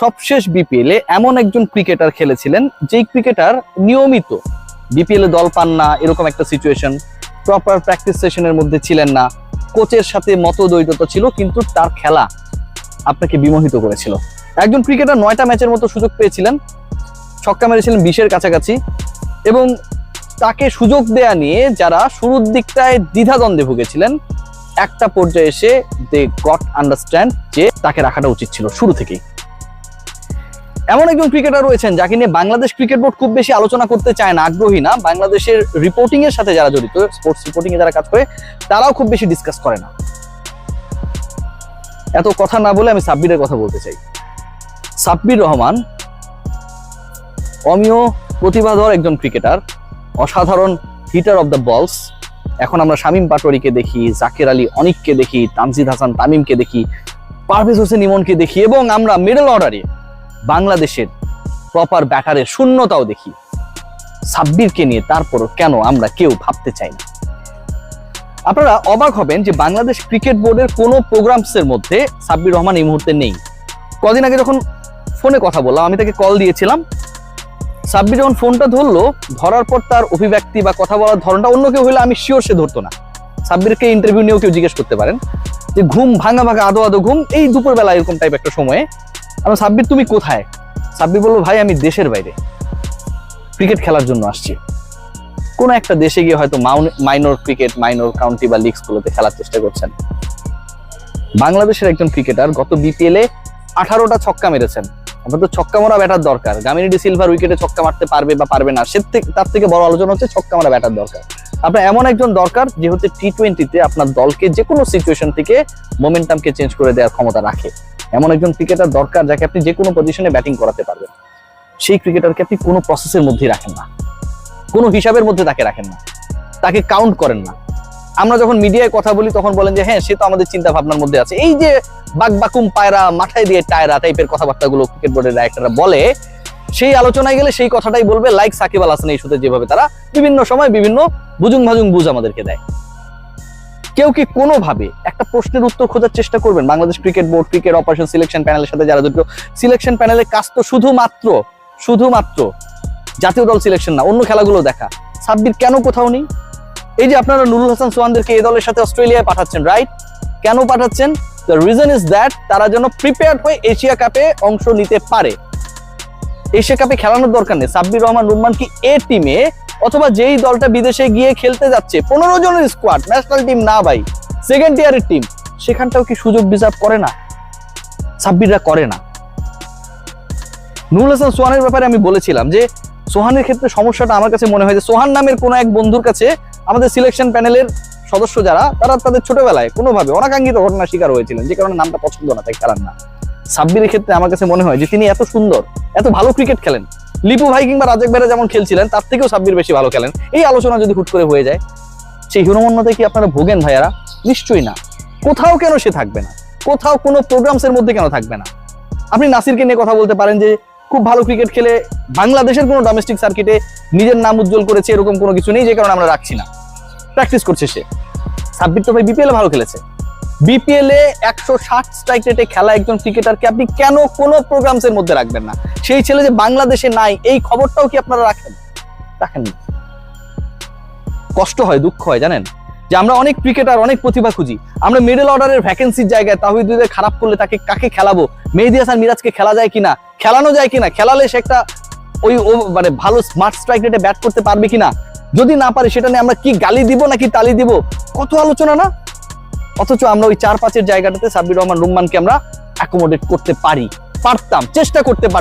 সবশেষ বিপিএল এ এমন একজন ক্রিকেটার খেলেছিলেন যেই ক্রিকেটার নিয়মিত বিপিএল এ দল পান না, এরকম একটা সিচুয়েশন, প্রপার প্র্যাকটিস সেশনের মধ্যে ছিলেন না, কোচের সাথে মতদ্বৈততা ছিল, কিন্তু তার খেলা আপনাকে বিমোহিত করেছিল। একজন ক্রিকেটার 9টা ম্যাচের মতো সুযোগ পেয়েছিলেন, ছক্কা মেরেছিলেন 20-এর কাছাকাছি, এবং তাকে সুযোগ দেয়া নিয়ে যারা শুরুর দিকটায় দ্বিধাদ্বন্দ্বে ভুগেছিলেন, একটা পর্যায়ে এসে দে গট আন্ডারস্ট্যান্ড যে তাকে রাখাটা উচিত ছিল শুরু থেকেই। এমন একজন ক্রিকেটার রয়েছেন যাকে নিয়ে বাংলাদেশ ক্রিকেট বোর্ড খুব বেশি আলোচনা করতে চায় না, আগ্রহী না। বাংলাদেশের রিপোর্টিং এর সাথে যারা জড়িত, স্পোর্টস রিপোর্টিং এ যারা কাজ করে, তারাও খুব বেশি ডিসকাস করে না। এত কথা না বলে আমি সাব্বিরের কথা বলতে চাই। সাব্বির রহমান অমীয় প্রতিভাধর একজন ক্রিকেটার, অসাধারণ হিটার অফ দ্য বলস। এখন আমরা শামীম পাটোয়ারিকে দেখি, জাকের আলী অনিককে দেখি, তানজিদ হাসান তামিমকে দেখি, পারভেজ হোসেন ইমনকে দেখি, এবং আমরা মিডল অর্ডারে বাংলাদেশের প্রপার ব্যাটারের শূন্যতাও দেখি। সাব্বিরকে নিয়ে তারপরও কেন আমরা কেউ ভাবতে চাই না? আপনারা অবাক হবেন যে বাংলাদেশ ক্রিকেট বোর্ডের কোনো প্রোগ্রামসের মধ্যে সাব্বির রহমান এই মুহূর্তে নেই। কদিন আগে যখন ফোনে কথা বললাম, আমি তাকে কল দিয়েছিলাম, সাব্বির যখন ফোনটা ধরলো, ধরার পর তার অভিব্যক্তি বা কথা বলার ধরনটা অন্য কেউ হলে আমি শিওর সে ধরতো না। সাব্বিরকে ইন্টারভিউ নিয়েও কেউ জিজ্ঞেস করতে পারেন যে ঘুম ভাঙা ভাঙা আদো আদো ঘুম, এই দুপুরবেলা এরকম টাইপ একটা সময়ে। আমি সাব্বির তুমি কোথায়? সাব্বির বললো ভাই আমি দেশের বাইরে ক্রিকেট খেলার জন্য আসছি। কোন একটা দেশে গিয়ে হয়তো মাইনর ক্রিকেট, মাইনর কাউন্টি বা লিগস গুলোতে খেলার চেষ্টা করছেন। বাংলাদেশের একজন ক্রিকেটার গত বিপিএল এ 18টা ছক্কা মেরেছেন। আপনার তো ছক্কা মারা ব্যাটার দরকার। গামিনী ডি সিলভার উইকেটে ছক্কা মারতে পারবে বা পারবে না, তার থেকে বড় আলোচনা হচ্ছে ছক্কা মারা ব্যাটার দরকার। আপনার এমন একজন দরকার যে হচ্ছে টি-20তে আপনার দলকে যে কোনো সিচুয়েশন থেকে মোমেন্টামকে চেঞ্জ করে দেওয়ার ক্ষমতা রাখে। এমন একজন ক্রিকেটার দরকার যাকে আপনি যে কোনো পজিশনে ব্যাটিং করাতে পারবেন। সেই ক্রিকেটারকে আপনি কোনো প্রসেসের মধ্যেই রাখেন না, কোনো হিসাবের মধ্যে তাকে রাখেন না, তাকে কাউন্ট করেন না। আমরা যখন মিডিয়ায় কথা বলি তখন বলেন যে হ্যাঁ সে তো আমাদের চিন্তা ভাবনার মধ্যে আছে। এই যে বাকবাকুম পায়রা মাথায় দিয়ে টায়রা টাইপের কথাবার্তাগুলো ক্রিকেট বোর্ডের ডাইরেক্টররা বলে, সেই আলোচনায় গেলে সেই কথাটাই বলবে, লাইক সাকিব আল হাসান ইস্যুতে যেভাবে তারা বিভিন্ন সময় বিভিন্ন বুজুং ভাজুং বুঝ আমাদেরকে দেয়। কেউ কি কোনোভাবে একটা প্রশ্নের উত্তর খোঁজার চেষ্টা করবেন? Bangladesh cricket board, cricket operation selection প্যানেলের সাথে যারা জড়িত, সিলেকশন প্যানেলের কাজ তো শুধুমাত্র জাতীয় দল সিলেকশন না, অন্য খেলাগুলো দেখা। সাব্বির কেন কোথাও নেই? এই যে আপনারা নুরুল হাসান সোহানদেরকে এই দলের সাথে অস্ট্রেলিয়ায় পাঠাচ্ছেন, রাইট? কেন পাঠাচ্ছেন? দ্য রিজন ইজ দ্যাট তারা যেন প্রিপেয়ার্ড হয়ে এশিয়া কাপে অংশ নিতে পারে। এশিয়া কাপে খেলানোর দরকার নেই। সাব্বির রহমান রুম্মান কি এ টিমে, অথবা যেই দলটা বিদেশে গিয়ে খেলতে যাচ্ছে 15 জনের স্কোয়াড, ন্যাশনাল টিম না ভাই, সেকেন্ড টিয়ারের টিম, সেখানটাও কি সুযোগ ডিজার্ভ করে না? সাব্বিররা করে না। নুরুল হাসান সোহানের ব্যাপারে আমি বলেছিলাম যে সোহানের ক্ষেত্রে সমস্যাটা আমার কাছে মনে হয় যে সোহান নামের কোনো এক বন্ধুর কাছে আমাদের সিলেকশন প্যানেলের সদস্য যারা, তারা তাদের ছোটবেলায় কোনোভাবে অনাকাঙ্ক্ষিত ঘটনার শিকার হয়েছিলেন, যে কারণে নামটা পছন্দ না, তাই খেলার না। সাব্বিরের ক্ষেত্রে আমার কাছে মনে হয় যে তিনি এত সুন্দর, এত ভালো ক্রিকেট খেলেন, লিপু ভাই কিংবা রাজেক ভাইরা যেমন খেলছিলেন তার থেকেও সাব্বির বেশি ভালো খেলেন, এই আলোচনা যদি হুট করে হয়ে যায়, সেই হীনমন্যতায় কি আপনারা ভোগেন ভাইয়ারা? নিশ্চয়ই না। কোথাও কেন সে থাকবে না? কোথাও কোনো প্রোগ্রামস এর মধ্যে কেন থাকবে না? আপনি নাসিরকে নিয়ে কথা বলতে পারেন যে খুব ভালো ক্রিকেট খেলে বাংলাদেশের কোনো ডোমেস্টিক সার্কিটে নিজের নাম উজ্জ্বল করেছে, এরকম কোনো কিছু নেই, যে কারণে আমরা রাখছি না। প্র্যাকটিস করছে সে। সাব্বির তো ভাই বিপিএল এ ভালো খেলেছে। বিপিএল এ 160 স্ট্রাইক রেটে খেলা একজন ক্রিকেটারকে আপনি কেন কোনো প্রোগ্রামস এর মধ্যে রাখবেন না? সেই ছেলে যে বাংলাদেশে নাই, এই খবরটাও কি আপনারা রাখেন না? কষ্ট হয়, দুঃখ হয় জানেন, যে আমরা অনেক ক্রিকেটার, অনেক প্রতিভা খুঁজি, আমরা মিডল অর্ডারের ভ্যাকেন্সির জায়গায় তাওহিদুদ্দিন খারাপ করলে তাকে কাকে খেলাবো, মেহেদী হাসান মিরাজকে খেলা যায় কিনা, খেলানো যায় কিনা, খেলালে সে একটা ওই মানে ভালো স্মার্ট স্ট্রাইক রেটে ব্যাট করতে পারবে কিনা, যদি না পারে সেটা নিয়ে আমরা কি গালি দিব নাকি তালি দিব, কত আলোচনা না? অথচ আমরা ওই 4-5-এর জায়গাটাতে সাব্বির রহমান রুম্মানকে আমরা অ্যাকোমোডেট করতে পারতাম, চেষ্টা করতে পারতাম।